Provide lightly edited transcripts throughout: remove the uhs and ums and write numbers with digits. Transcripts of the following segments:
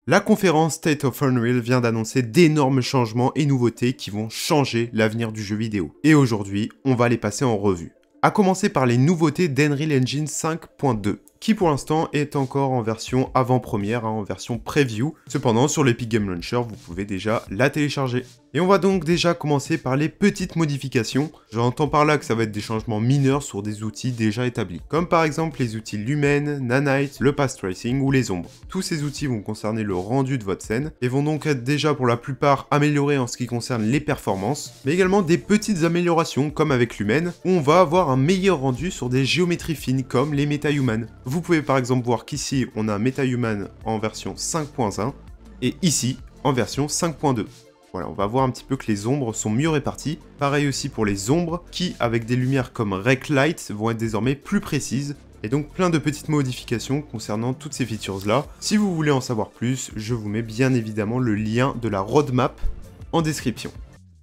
La conférence State of Unreal vient d'annoncer d'énormes changements et nouveautés qui vont changer l'avenir du jeu vidéo. Et aujourd'hui, on va les passer en revue. A commencer par les nouveautés d'Unreal Engine 5.2, qui pour l'instant est encore en version avant-première, en version preview. Cependant, sur l'Epic Game Launcher, vous pouvez déjà la télécharger. Et on va donc déjà commencer par les petites modifications. J'entends par là que ça va être des changements mineurs sur des outils déjà établis, comme par exemple les outils Lumen, Nanite, le Path Tracing ou les ombres. Tous ces outils vont concerner le rendu de votre scène, et vont donc être déjà pour la plupart améliorés en ce qui concerne les performances, mais également des petites améliorations comme avec Lumen, où on va avoir un meilleur rendu sur des géométries fines comme les MetaHuman. Vous pouvez par exemple voir qu'ici on a un MetaHuman en version 5.1, et ici en version 5.2. Voilà, on va voir un petit peu que les ombres sont mieux réparties. Pareil aussi pour les ombres, qui, avec des lumières comme Rec Light, vont être désormais plus précises. Et donc plein de petites modifications concernant toutes ces features-là. Si vous voulez en savoir plus, je vous mets bien évidemment le lien de la roadmap en description.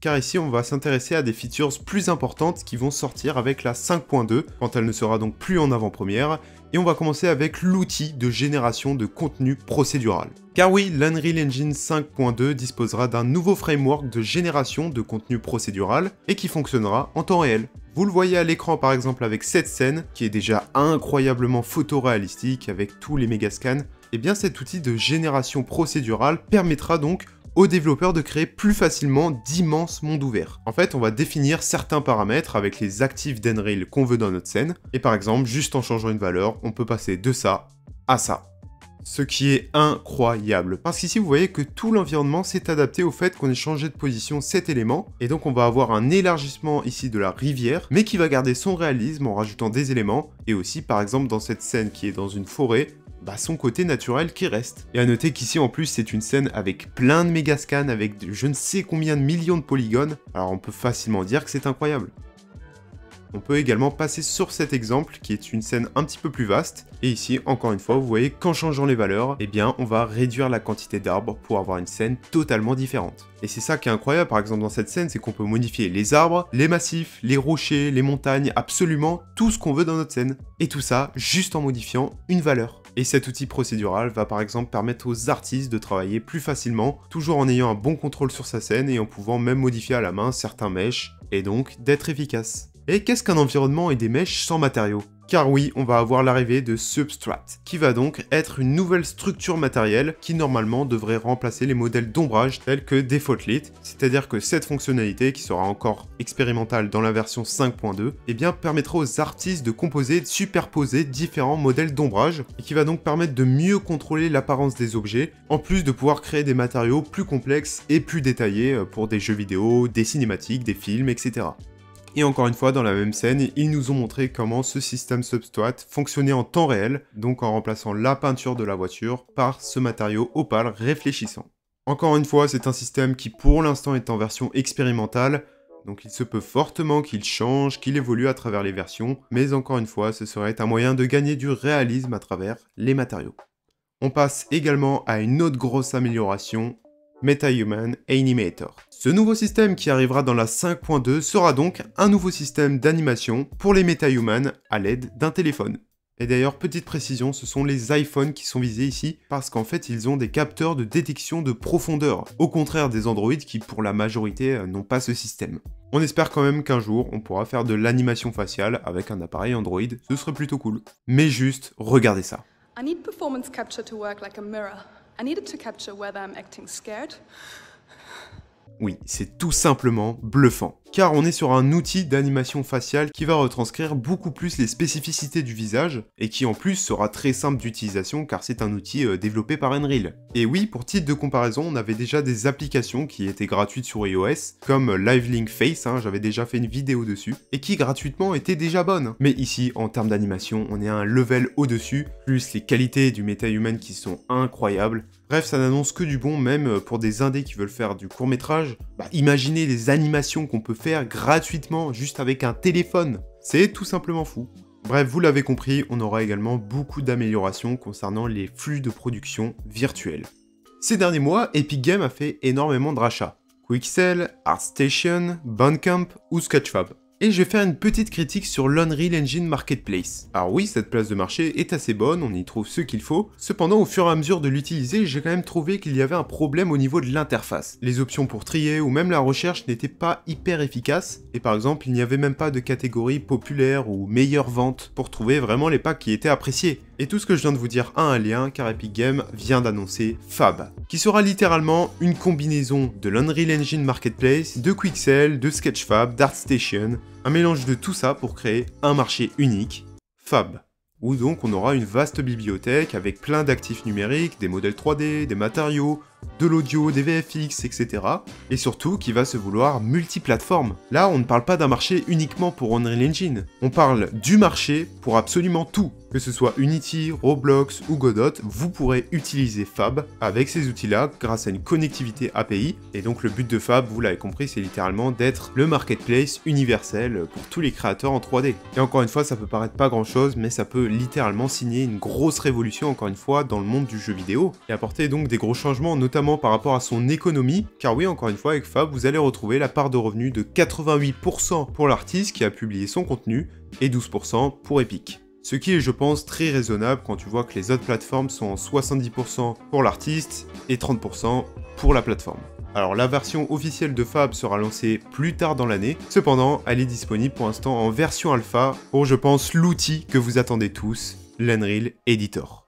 Car ici, on va s'intéresser à des features plus importantes qui vont sortir avec la 5.2, quand elle ne sera donc plus en avant-première. Et on va commencer avec l'outil de génération de contenu procédural. Car oui, l'Unreal Engine 5.2 disposera d'un nouveau framework de génération de contenu procédural et qui fonctionnera en temps réel. Vous le voyez à l'écran par exemple avec cette scène, qui est déjà incroyablement photoréalistique avec tous les mégascans. Et bien cet outil de génération procédurale permettra donc aux développeurs de créer plus facilement d'immenses mondes ouverts. En fait, on va définir certains paramètres avec les actifs d'Unreal qu'on veut dans notre scène, et par exemple, juste en changeant une valeur, on peut passer de ça à ça. Ce qui est incroyable, parce qu'ici vous voyez que tout l'environnement s'est adapté au fait qu'on ait changé de position cet élément, et donc on va avoir un élargissement ici de la rivière, mais qui va garder son réalisme en rajoutant des éléments, et aussi par exemple dans cette scène qui est dans une forêt, son côté naturel qui reste. Et à noter qu'ici en plus c'est une scène avec plein de mégascans, avec je ne sais combien de millions de polygones, alors on peut facilement dire que c'est incroyable. On peut également passer sur cet exemple qui est une scène un petit peu plus vaste, et ici encore une fois vous voyez qu'en changeant les valeurs, eh bien on va réduire la quantité d'arbres pour avoir une scène totalement différente. Et c'est ça qui est incroyable par exemple dans cette scène, c'est qu'on peut modifier les arbres, les massifs, les rochers, les montagnes, absolument tout ce qu'on veut dans notre scène. Et tout ça juste en modifiant une valeur. Et cet outil procédural va par exemple permettre aux artistes de travailler plus facilement, toujours en ayant un bon contrôle sur sa scène et en pouvant même modifier à la main certains meshs, et donc d'être efficace. Et qu'est-ce qu'un environnement et des meshs sans matériaux? Car oui, on va avoir l'arrivée de Substrate, qui va donc être une nouvelle structure matérielle qui normalement devrait remplacer les modèles d'ombrage tels que Defaultlit, c'est-à-dire que cette fonctionnalité, qui sera encore expérimentale dans la version 5.2, eh bien permettra aux artistes de composer et de superposer différents modèles d'ombrage, et qui va donc permettre de mieux contrôler l'apparence des objets, en plus de pouvoir créer des matériaux plus complexes et plus détaillés pour des jeux vidéo, des cinématiques, des films, etc. Et encore une fois, dans la même scène, ils nous ont montré comment ce système Substrate fonctionnait en temps réel, donc en remplaçant la peinture de la voiture par ce matériau opale réfléchissant. Encore une fois, c'est un système qui pour l'instant est en version expérimentale, donc il se peut fortement qu'il change, qu'il évolue à travers les versions, mais encore une fois, ce serait un moyen de gagner du réalisme à travers les matériaux. On passe également à une autre grosse amélioration, MetaHuman Animator. Ce nouveau système qui arrivera dans la 5.2 sera donc un nouveau système d'animation pour les MetaHuman à l'aide d'un téléphone. Et d'ailleurs, petite précision, ce sont les iPhones qui sont visés ici, parce qu'en fait ils ont des capteurs de détection de profondeur, au contraire des Android qui pour la majorité n'ont pas ce système. On espère quand même qu'un jour on pourra faire de l'animation faciale avec un appareil Android, ce serait plutôt cool. Mais juste, regardez ça. I need performance capture to work like a mirror. I need it to capture whether I'm acting scared. Oui, c'est tout simplement bluffant. Car on est sur un outil d'animation faciale qui va retranscrire beaucoup plus les spécificités du visage, et qui en plus sera très simple d'utilisation car c'est un outil développé par Unreal. Et oui, pour titre de comparaison, on avait déjà des applications qui étaient gratuites sur iOS, comme Live-Link Face, j'avais déjà fait une vidéo dessus, et qui gratuitement étaient déjà bonnes. Mais ici, en termes d'animation, on est à un level au-dessus, plus les qualités du MetaHuman qui sont incroyables. Bref, ça n'annonce que du bon, même pour des indés qui veulent faire du court-métrage. Imaginez les animations qu'on peut faire gratuitement, juste avec un téléphone. C'est tout simplement fou. Bref, vous l'avez compris, on aura également beaucoup d'améliorations concernant les flux de production virtuels. Ces derniers mois, Epic Games a fait énormément de rachats. Quixel, ArtStation, Bandcamp ou Sketchfab. Et je vais faire une petite critique sur l'Unreal Engine Marketplace. Alors oui, cette place de marché est assez bonne, on y trouve ce qu'il faut. Cependant, au fur et à mesure de l'utiliser, j'ai quand même trouvé qu'il y avait un problème au niveau de l'interface. Les options pour trier ou même la recherche n'étaient pas hyper efficaces. Et par exemple, il n'y avait même pas de catégorie populaire ou meilleure vente pour trouver vraiment les packs qui étaient appréciés. Et tout ce que je viens de vous dire a un lien car Epic Games vient d'annoncer Fab, qui sera littéralement une combinaison de l'Unreal Engine Marketplace, de Quixel, de Sketchfab, d'ArtStation, un mélange de tout ça pour créer un marché unique, Fab, où donc on aura une vaste bibliothèque avec plein d'actifs numériques, des modèles 3D, des matériaux, de l'audio, des VFX, etc. Et surtout qui va se vouloir multiplateforme. Là, on ne parle pas d'un marché uniquement pour Unreal Engine, on parle du marché pour absolument tout. Que ce soit Unity, Roblox ou Godot, vous pourrez utiliser Fab avec ces outils-là grâce à une connectivité API. Et donc le but de Fab, vous l'avez compris, c'est littéralement d'être le marketplace universel pour tous les créateurs en 3D. Et encore une fois, ça peut paraître pas grand-chose, mais ça peut littéralement signer une grosse révolution, encore une fois, dans le monde du jeu vidéo, et apporter donc des gros changements, notamment par rapport à son économie, car oui, encore une fois, avec Fab, vous allez retrouver la part de revenus de 88% pour l'artiste qui a publié son contenu, et 12% pour Epic. Ce qui est, je pense, très raisonnable quand tu vois que les autres plateformes sont en 70% pour l'artiste et 30% pour la plateforme. Alors la version officielle de Fab sera lancée plus tard dans l'année, cependant elle est disponible pour l'instant en version alpha pour, je pense, l'outil que vous attendez tous, l'Unreal Editor.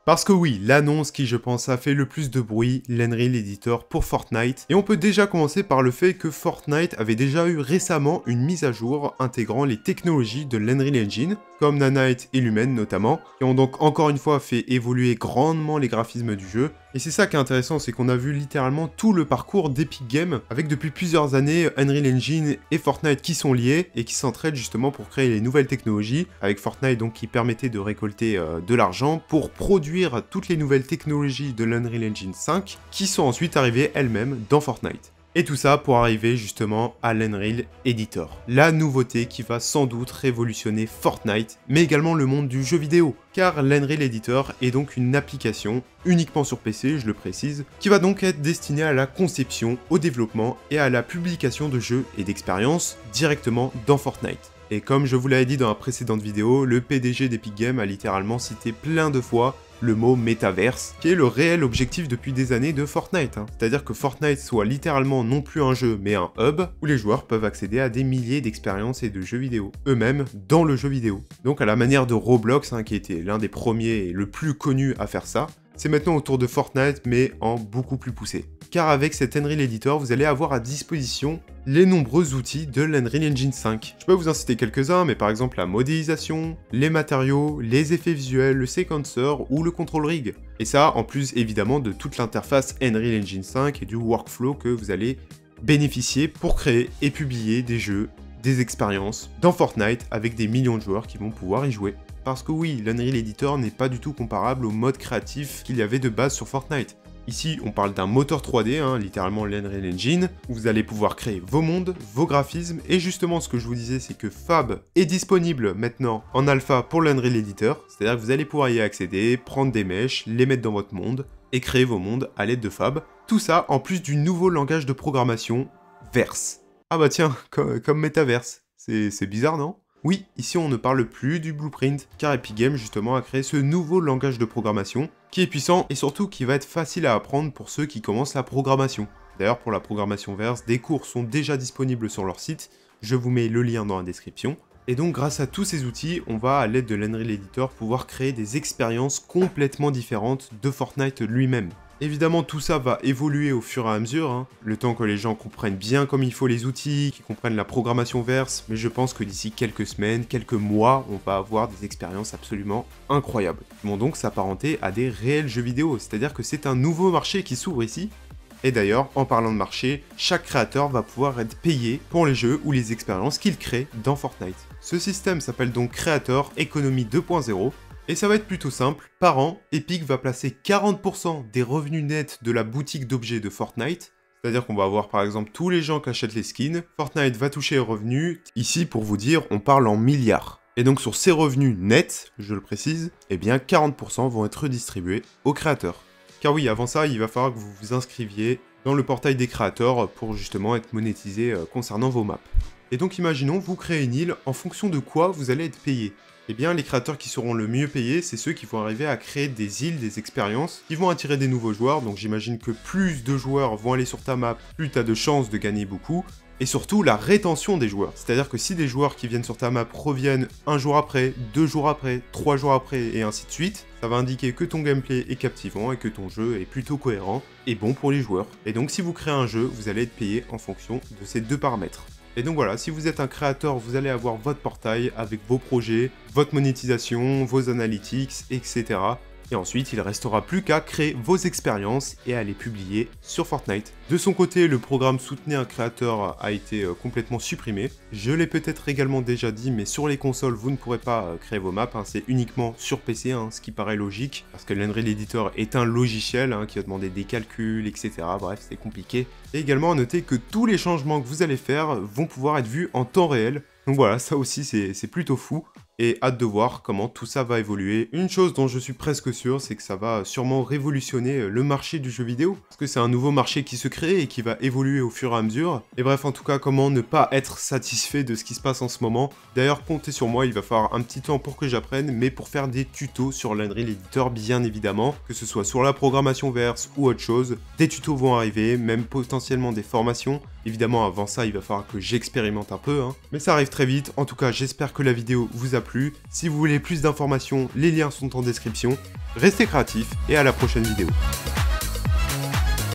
Parce que oui, l'annonce qui je pense a fait le plus de bruit, l'Unreal Editor pour Fortnite, et on peut déjà commencer par le fait que Fortnite avait déjà eu récemment une mise à jour intégrant les technologies de l'Unreal Engine, comme Nanite et Lumen notamment, qui ont donc encore une fois fait évoluer grandement les graphismes du jeu, et c'est ça qui est intéressant, c'est qu'on a vu littéralement tout le parcours d'Epic Games, avec depuis plusieurs années Unreal Engine et Fortnite qui sont liés, et qui s'entraident justement pour créer les nouvelles technologies, avec Fortnite donc qui permettait de récolter de l'argent pour produire toutes les nouvelles technologies de l'Unreal Engine 5, qui sont ensuite arrivées elles-mêmes dans Fortnite. Et tout ça pour arriver justement à l'Unreal Editor, la nouveauté qui va sans doute révolutionner Fortnite, mais également le monde du jeu vidéo, car l'Unreal Editor est donc une application uniquement sur PC, je le précise, qui va donc être destinée à la conception, au développement et à la publication de jeux et d'expériences directement dans Fortnite. Et comme je vous l'avais dit dans la précédente vidéo, le PDG d'Epic Games a littéralement cité plein de fois le mot métaverse, qui est le réel objectif depuis des années de Fortnite. C'est-à-dire que Fortnite soit littéralement non plus un jeu, mais un hub, où les joueurs peuvent accéder à des milliers d'expériences et de jeux vidéo, eux-mêmes dans le jeu vidéo. Donc à la manière de Roblox, qui était l'un des premiers et le plus connu à faire ça, c'est maintenant autour de Fortnite, mais en beaucoup plus poussé. Car avec cet Unreal Editor, vous allez avoir à disposition les nombreux outils de l'Unreal Engine 5. Je peux vous en citer quelques-uns, mais par exemple la modélisation, les matériaux, les effets visuels, le sequencer ou le control rig. Et ça, en plus évidemment de toute l'interface Unreal Engine 5 et du workflow que vous allez bénéficier pour créer et publier des jeux, des expériences dans Fortnite avec des millions de joueurs qui vont pouvoir y jouer. Parce que oui, l'Unreal Editor n'est pas du tout comparable au mode créatif qu'il y avait de base sur Fortnite. Ici, on parle d'un moteur 3D, littéralement l'Unreal Engine, où vous allez pouvoir créer vos mondes, vos graphismes, et justement ce que je vous disais, c'est que Fab est disponible maintenant en alpha pour l'Unreal Editor, c'est-à-dire que vous allez pouvoir y accéder, prendre des mèches, les mettre dans votre monde, et créer vos mondes à l'aide de Fab. Tout ça en plus du nouveau langage de programmation, Verse. Ah bah tiens, comme Metaverse, c'est bizarre non ? Oui, ici on ne parle plus du Blueprint, car Epic Games justement a créé ce nouveau langage de programmation, qui est puissant et surtout qui va être facile à apprendre pour ceux qui commencent la programmation. D'ailleurs pour la programmation Verse, des cours sont déjà disponibles sur leur site, je vous mets le lien dans la description. Et donc grâce à tous ces outils, on va à l'aide de l'Unreal Editor pouvoir créer des expériences complètement différentes de Fortnite lui-même. Évidemment, tout ça va évoluer au fur et à mesure, le temps que les gens comprennent bien comme il faut les outils, qu'ils comprennent la programmation Verse, mais je pense que d'ici quelques semaines, quelques mois, on va avoir des expériences absolument incroyables, qui vont donc s'apparenter à des réels jeux vidéo, c'est-à-dire que c'est un nouveau marché qui s'ouvre ici. Et d'ailleurs, en parlant de marché, chaque créateur va pouvoir être payé pour les jeux ou les expériences qu'il crée dans Fortnite. Ce système s'appelle donc Creator Economy 2.0, et ça va être plutôt simple. Par an, Epic va placer 40% des revenus nets de la boutique d'objets de Fortnite. C'est-à-dire qu'on va avoir par exemple tous les gens qui achètent les skins. Fortnite va toucher les revenus. Ici, pour vous dire, on parle en milliards. Et donc sur ces revenus nets, je le précise, eh bien 40% vont être redistribués aux créateurs. Car oui, avant ça, il va falloir que vous vous inscriviez dans le portail des créateurs pour justement être monétisé concernant vos maps. Et donc imaginons, vous créez une île, en fonction de quoi vous allez être payé. Eh bien, les créateurs qui seront le mieux payés, c'est ceux qui vont arriver à créer des îles, des expériences, qui vont attirer des nouveaux joueurs, donc j'imagine que plus de joueurs vont aller sur ta map, plus tu as de chances de gagner beaucoup, et surtout la rétention des joueurs. C'est-à-dire que si des joueurs qui viennent sur ta map reviennent un jour après, 2 jours après, 3 jours après, et ainsi de suite, ça va indiquer que ton gameplay est captivant et que ton jeu est plutôt cohérent et bon pour les joueurs. Et donc si vous créez un jeu, vous allez être payé en fonction de ces deux paramètres. Et donc voilà, si vous êtes un créateur, vous allez avoir votre portail avec vos projets, votre monétisation, vos analytics, etc. Et ensuite, il ne restera plus qu'à créer vos expériences et à les publier sur Fortnite. De son côté, le programme Soutenez un créateur a été complètement supprimé. Je l'ai peut-être également déjà dit, mais sur les consoles, vous ne pourrez pas créer vos maps. C'est uniquement sur PC, ce qui paraît logique, parce que l'Unreal Editor est un logiciel qui va demander des calculs, etc. Bref, c'est compliqué. Et également à noter que tous les changements que vous allez faire vont pouvoir être vus en temps réel. Donc voilà, ça aussi c'est plutôt fou. Et hâte de voir comment tout ça va évoluer. Une chose dont je suis presque sûr, c'est que ça va sûrement révolutionner le marché du jeu vidéo. Parce que c'est un nouveau marché qui se crée et qui va évoluer au fur et à mesure. Et bref, en tout cas, comment ne pas être satisfait de ce qui se passe en ce moment. D'ailleurs, comptez sur moi, il va falloir un petit temps pour que j'apprenne, mais pour faire des tutos sur l'Unreal Editor, bien évidemment. Que ce soit sur la programmation verse ou autre chose. Des tutos vont arriver, même potentiellement des formations. Évidemment, avant ça, il va falloir que j'expérimente un peu. Mais ça arrive très vite. En tout cas, j'espère que la vidéo vous a plu. Si vous voulez plus d'informations, les liens sont en description. Restez créatifs et à la prochaine vidéo.